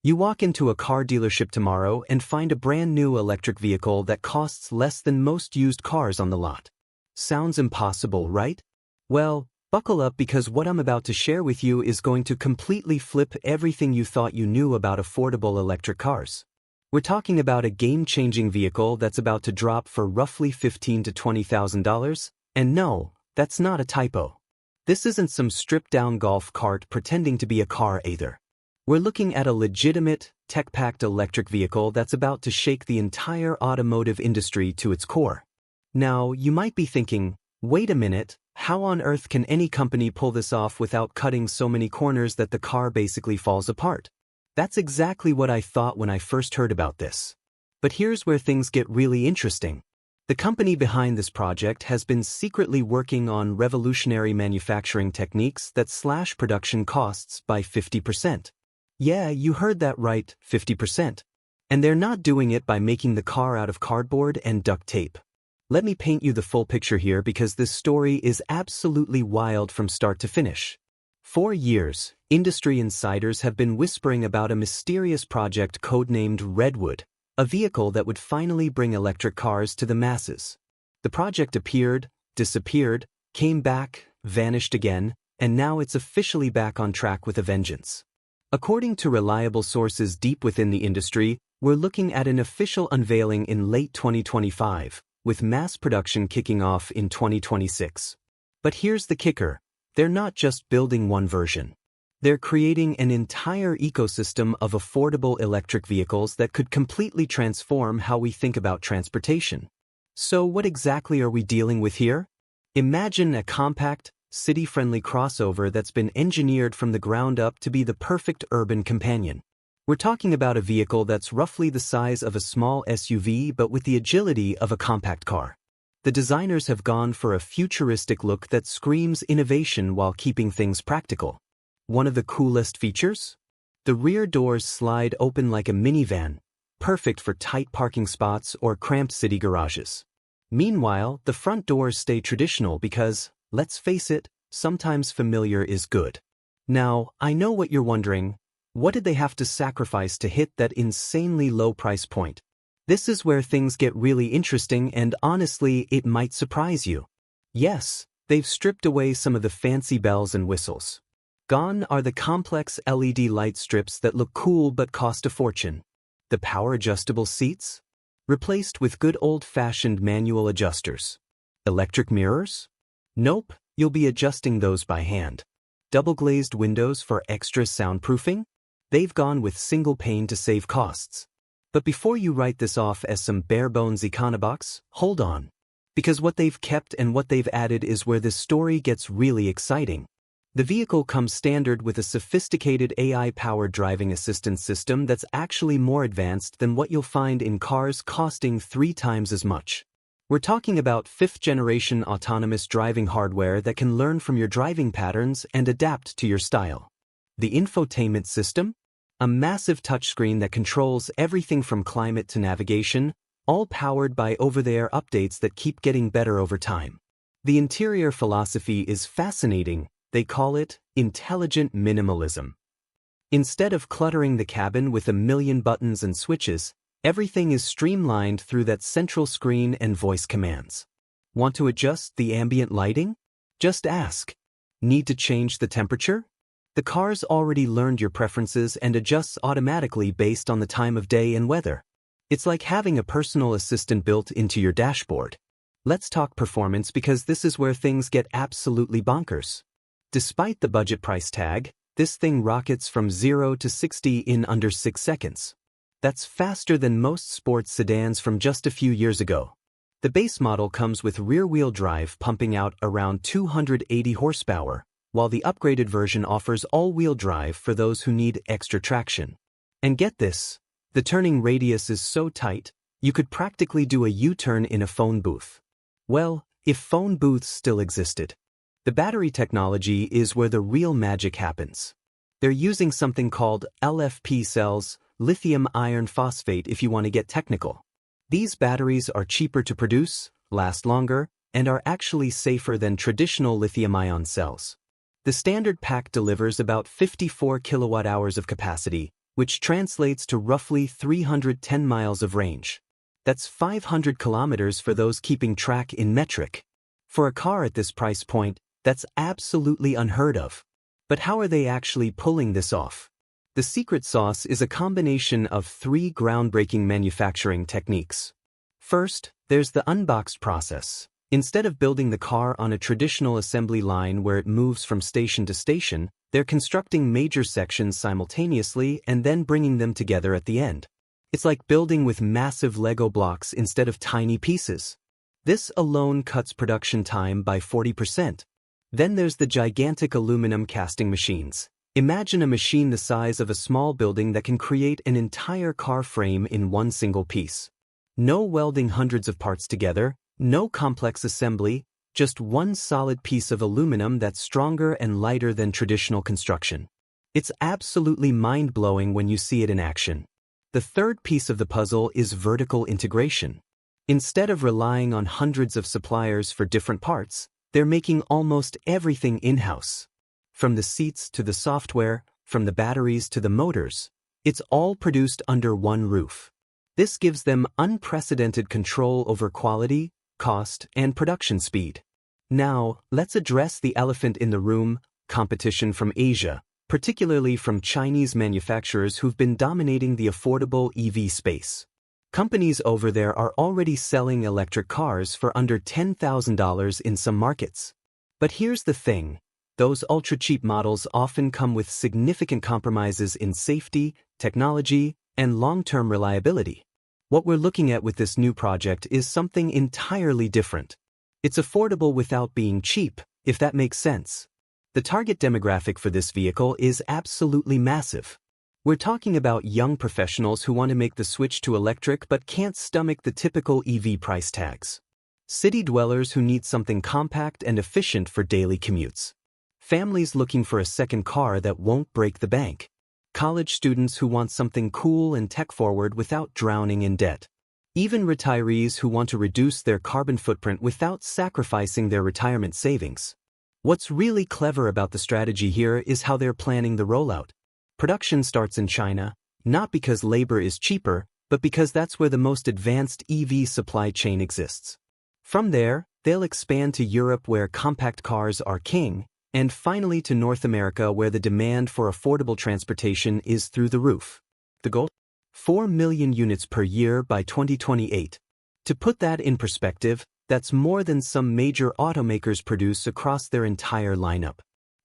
You walk into a car dealership tomorrow and find a brand new electric vehicle that costs less than most used cars on the lot. Sounds impossible, right? Well, buckle up because what I'm about to share with you is going to completely flip everything you thought you knew about affordable electric cars. We're talking about a game-changing vehicle that's about to drop for roughly $15,000 to $20,000, and no, that's not a typo. This isn't some stripped-down golf cart pretending to be a car either. We're looking at a legitimate, tech-packed electric vehicle that's about to shake the entire automotive industry to its core. Now, you might be thinking, wait a minute, how on earth can any company pull this off without cutting so many corners that the car basically falls apart? That's exactly what I thought when I first heard about this. But here's where things get really interesting. The company behind this project has been secretly working on revolutionary manufacturing techniques that slash production costs by 50%. Yeah, you heard that right, 50%. And they're not doing it by making the car out of cardboard and duct tape. Let me paint you the full picture here because this story is absolutely wild from start to finish. For years, industry insiders have been whispering about a mysterious project codenamed Redwood, a vehicle that would finally bring electric cars to the masses. The project appeared, disappeared, came back, vanished again, and now it's officially back on track with a vengeance. According to reliable sources deep within the industry, we're looking at an official unveiling in late 2025, with mass production kicking off in 2026. But here's the kicker. They're not just building one version. They're creating an entire ecosystem of affordable electric vehicles that could completely transform how we think about transportation. So what exactly are we dealing with here? Imagine a compact, city-friendly crossover that's been engineered from the ground up to be the perfect urban companion. We're talking about a vehicle that's roughly the size of a small SUV but with the agility of a compact car. The designers have gone for a futuristic look that screams innovation while keeping things practical. One of the coolest features? The rear doors slide open like a minivan, perfect for tight parking spots or cramped city garages. Meanwhile, the front doors stay traditional because, let's face it, sometimes familiar is good. Now, I know what you're wondering. What did they have to sacrifice to hit that insanely low price point? This is where things get really interesting and honestly, it might surprise you. Yes, they've stripped away some of the fancy bells and whistles. Gone are the complex LED light strips that look cool but cost a fortune. The power-adjustable seats? Replaced with good old-fashioned manual adjusters. Electric mirrors? Nope, you'll be adjusting those by hand. Double-glazed windows for extra soundproofing? They've gone with single pane to save costs. But before you write this off as some bare-bones econobox, hold on. Because what they've kept and what they've added is where this story gets really exciting. The vehicle comes standard with a sophisticated AI-powered driving assistance system that's actually more advanced than what you'll find in cars costing 3 times as much. We're talking about 5th-generation autonomous driving hardware that can learn from your driving patterns and adapt to your style. The infotainment system? A massive touchscreen that controls everything from climate to navigation, all powered by over-the-air updates that keep getting better over time. The interior philosophy is fascinating. They call it intelligent minimalism. Instead of cluttering the cabin with a million buttons and switches, everything is streamlined through that central screen and voice commands. Want to adjust the ambient lighting? Just ask. Need to change the temperature? The car's already learned your preferences and adjusts automatically based on the time of day and weather. It's like having a personal assistant built into your dashboard. Let's talk performance because this is where things get absolutely bonkers. Despite the budget price tag, this thing rockets from 0 to 60 in under 6 seconds. That's faster than most sports sedans from just a few years ago. The base model comes with rear-wheel drive pumping out around 280 horsepower, while the upgraded version offers all-wheel drive for those who need extra traction. And get this, the turning radius is so tight, you could practically do a U-turn in a phone booth. Well, if phone booths still existed. The battery technology is where the real magic happens. They're using something called LFP cells, lithium iron phosphate if you want to get technical. These batteries are cheaper to produce, last longer, and are actually safer than traditional lithium-ion cells. The standard pack delivers about 54 kilowatt-hours of capacity, which translates to roughly 310 miles of range. That's 500 kilometers for those keeping track in metric. For a car at this price point, that's absolutely unheard of. But how are they actually pulling this off? The secret sauce is a combination of three groundbreaking manufacturing techniques. First, there's the unboxed process. Instead of building the car on a traditional assembly line where it moves from station to station, they're constructing major sections simultaneously and then bringing them together at the end. It's like building with massive Lego blocks instead of tiny pieces. This alone cuts production time by 40%. Then there's the gigantic aluminum casting machines. Imagine a machine the size of a small building that can create an entire car frame in one single piece. No welding hundreds of parts together, no complex assembly, just one solid piece of aluminum that's stronger and lighter than traditional construction. It's absolutely mind-blowing when you see it in action. The third piece of the puzzle is vertical integration. Instead of relying on hundreds of suppliers for different parts, they're making almost everything in-house. From the seats to the software, from the batteries to the motors, it's all produced under one roof. This gives them unprecedented control over quality, cost, and production speed. Now, let's address the elephant in the room: competition from Asia, particularly from Chinese manufacturers who've been dominating the affordable EV space. Companies over there are already selling electric cars for under $10,000 in some markets. But here's the thing: those ultra-cheap models often come with significant compromises in safety, technology, and long-term reliability. What we're looking at with this new project is something entirely different. It's affordable without being cheap, if that makes sense. The target demographic for this vehicle is absolutely massive. We're talking about young professionals who want to make the switch to electric but can't stomach the typical EV price tags. City dwellers who need something compact and efficient for daily commutes. Families looking for a second car that won't break the bank. College students who want something cool and tech-forward without drowning in debt. Even retirees who want to reduce their carbon footprint without sacrificing their retirement savings. What's really clever about the strategy here is how they're planning the rollout. Production starts in China, not because labor is cheaper, but because that's where the most advanced EV supply chain exists. From there, they'll expand to Europe where compact cars are king, and finally to North America where the demand for affordable transportation is through the roof. The goal? 4 million units per year by 2028. To put that in perspective, that's more than some major automakers produce across their entire lineup.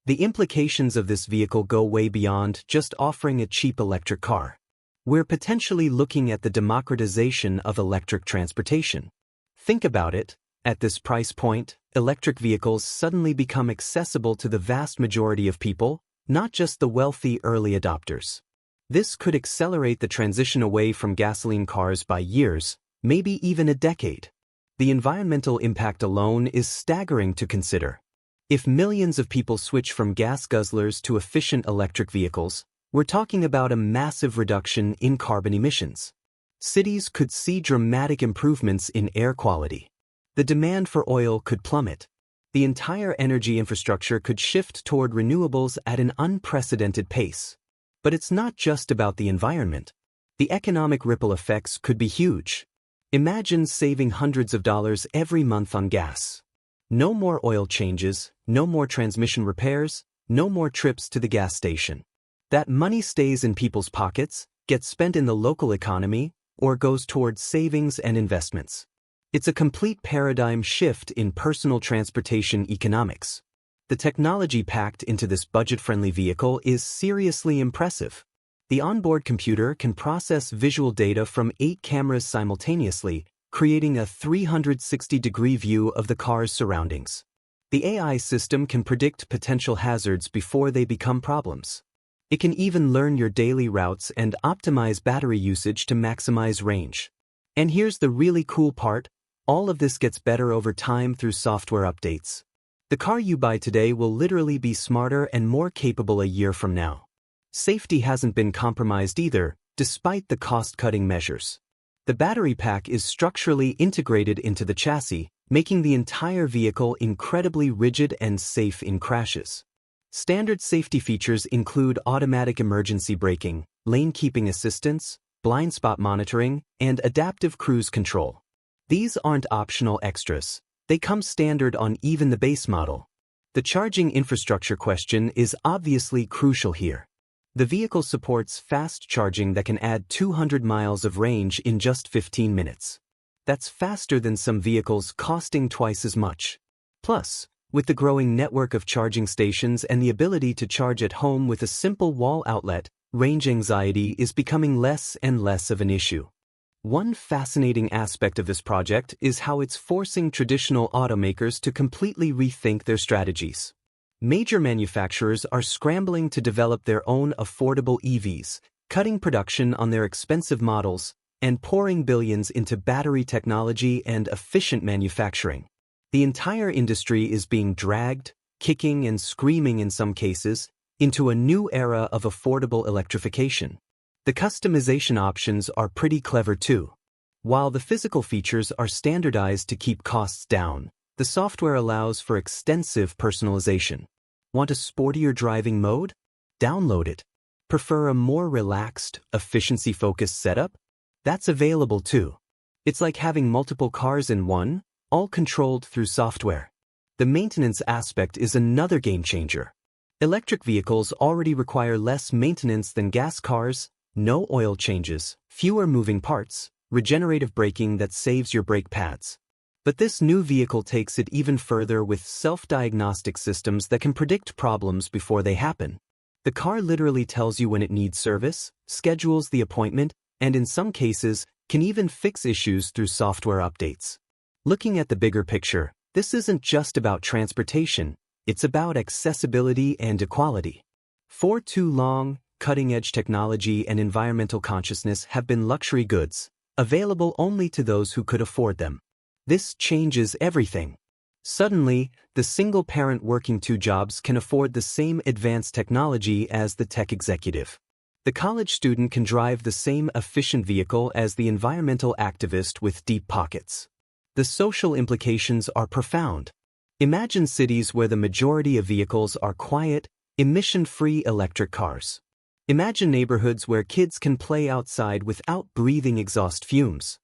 The implications of this vehicle go way beyond just offering a cheap electric car. We're potentially looking at the democratization of electric transportation. Think about it. At this price point, electric vehicles suddenly become accessible to the vast majority of people, not just the wealthy early adopters. This could accelerate the transition away from gasoline cars by years, maybe even a decade. The environmental impact alone is staggering to consider. If millions of people switch from gas guzzlers to efficient electric vehicles, we're talking about a massive reduction in carbon emissions. Cities could see dramatic improvements in air quality. The demand for oil could plummet. The entire energy infrastructure could shift toward renewables at an unprecedented pace. But it's not just about the environment. The economic ripple effects could be huge. Imagine saving hundreds of dollars every month on gas. No more oil changes, no more transmission repairs, no more trips to the gas station. That money stays in people's pockets, gets spent in the local economy, or goes towards savings and investments. It's a complete paradigm shift in personal transportation economics. The technology packed into this budget-friendly vehicle is seriously impressive. The onboard computer can process visual data from 8 cameras simultaneously, creating a 360-degree view of the car's surroundings. The AI system can predict potential hazards before they become problems. It can even learn your daily routes and optimize battery usage to maximize range. And here's the really cool part: all of this gets better over time through software updates. The car you buy today will literally be smarter and more capable a year from now. Safety hasn't been compromised either, despite the cost-cutting measures. The battery pack is structurally integrated into the chassis, making the entire vehicle incredibly rigid and safe in crashes. Standard safety features include automatic emergency braking, lane keeping assistance, blind spot monitoring, and adaptive cruise control. These aren't optional extras. They come standard on even the base model. The charging infrastructure question is obviously crucial here. The vehicle supports fast charging that can add 200 miles of range in just 15 minutes. That's faster than some vehicles costing twice as much. Plus, with the growing network of charging stations and the ability to charge at home with a simple wall outlet, range anxiety is becoming less and less of an issue. One fascinating aspect of this project is how it's forcing traditional automakers to completely rethink their strategies. Major manufacturers are scrambling to develop their own affordable EVs, cutting production on their expensive models, and pouring billions into battery technology and efficient manufacturing. The entire industry is being dragged, kicking and screaming in some cases, into a new era of affordable electrification. The customization options are pretty clever too. While the physical features are standardized to keep costs down, the software allows for extensive personalization. Want a sportier driving mode? Download it. Prefer a more relaxed, efficiency-focused setup? That's available too. It's like having multiple cars in one, all controlled through software. The maintenance aspect is another game changer. Electric vehicles already require less maintenance than gas cars, no oil changes, fewer moving parts, regenerative braking that saves your brake pads. But this new vehicle takes it even further with self-diagnostic systems that can predict problems before they happen. The car literally tells you when it needs service, schedules the appointment, and in some cases, can even fix issues through software updates. Looking at the bigger picture, this isn't just about transportation, it's about accessibility and equality. For too long, cutting-edge technology and environmental consciousness have been luxury goods, available only to those who could afford them. This changes everything. Suddenly, the single parent working 2 jobs can afford the same advanced technology as the tech executive. The college student can drive the same efficient vehicle as the environmental activist with deep pockets. The social implications are profound. Imagine cities where the majority of vehicles are quiet, emission-free electric cars. Imagine neighborhoods where kids can play outside without breathing exhaust fumes.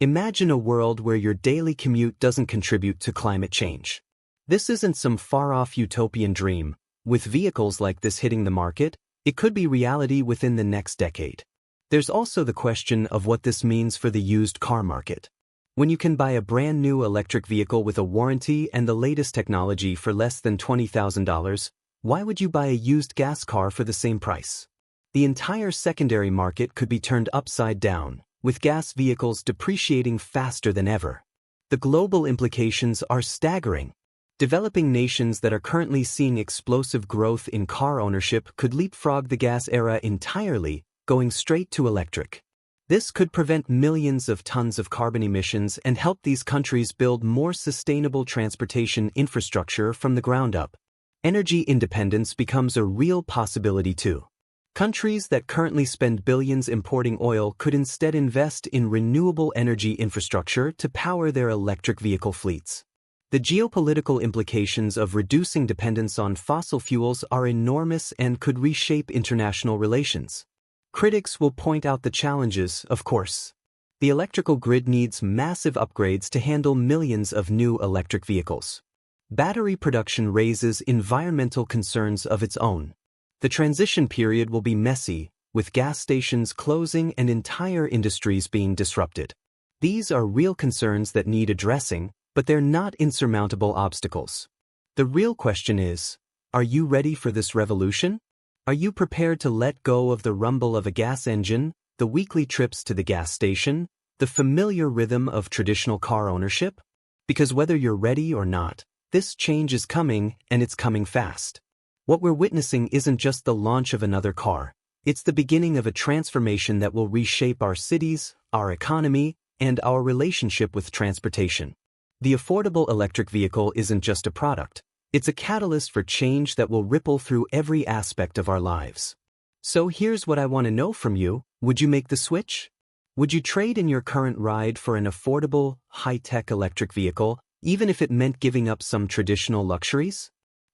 Imagine a world where your daily commute doesn't contribute to climate change. This isn't some far-off utopian dream. With vehicles like this hitting the market, it could be reality within the next decade. There's also the question of what this means for the used car market. When you can buy a brand new electric vehicle with a warranty and the latest technology for less than $20,000, why would you buy a used gas car for the same price? The entire secondary market could be turned upside down, with gas vehicles depreciating faster than ever. The global implications are staggering. Developing nations that are currently seeing explosive growth in car ownership could leapfrog the gas era entirely, going straight to electric. This could prevent millions of tons of carbon emissions and help these countries build more sustainable transportation infrastructure from the ground up. Energy independence becomes a real possibility too. Countries that currently spend billions importing oil could instead invest in renewable energy infrastructure to power their electric vehicle fleets. The geopolitical implications of reducing dependence on fossil fuels are enormous and could reshape international relations. Critics will point out the challenges, of course. The electrical grid needs massive upgrades to handle millions of new electric vehicles. Battery production raises environmental concerns of its own. The transition period will be messy, with gas stations closing and entire industries being disrupted. These are real concerns that need addressing, but they're not insurmountable obstacles. The real question is, are you ready for this revolution? Are you prepared to let go of the rumble of a gas engine, the weekly trips to the gas station, the familiar rhythm of traditional car ownership? Because whether you're ready or not, this change is coming, and it's coming fast. What we're witnessing isn't just the launch of another car, it's the beginning of a transformation that will reshape our cities, our economy, and our relationship with transportation. The affordable electric vehicle isn't just a product, it's a catalyst for change that will ripple through every aspect of our lives. So here's what I want to know from you. Would you make the switch? Would you trade in your current ride for an affordable, high-tech electric vehicle, even if it meant giving up some traditional luxuries?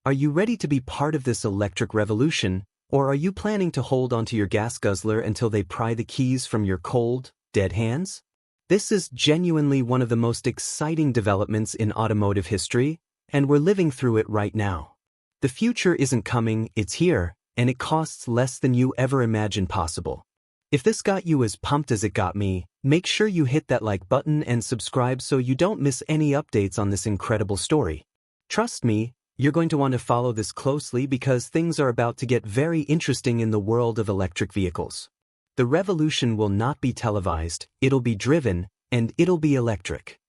Are you ready to be part of this electric revolution, Or are you planning to hold onto your gas guzzler until they pry the keys from your cold, dead hands? This is genuinely one of the most exciting developments in automotive history, and we're living through it right now. The future isn't coming, it's here, and it costs less than you ever imagined possible. If this got you as pumped as it got me, make sure you hit that like button and subscribe so you don't miss any updates on this incredible story. Trust me, you're going to want to follow this closely because things are about to get very interesting in the world of electric vehicles. The revolution will not be televised, it'll be driven, and it'll be electric.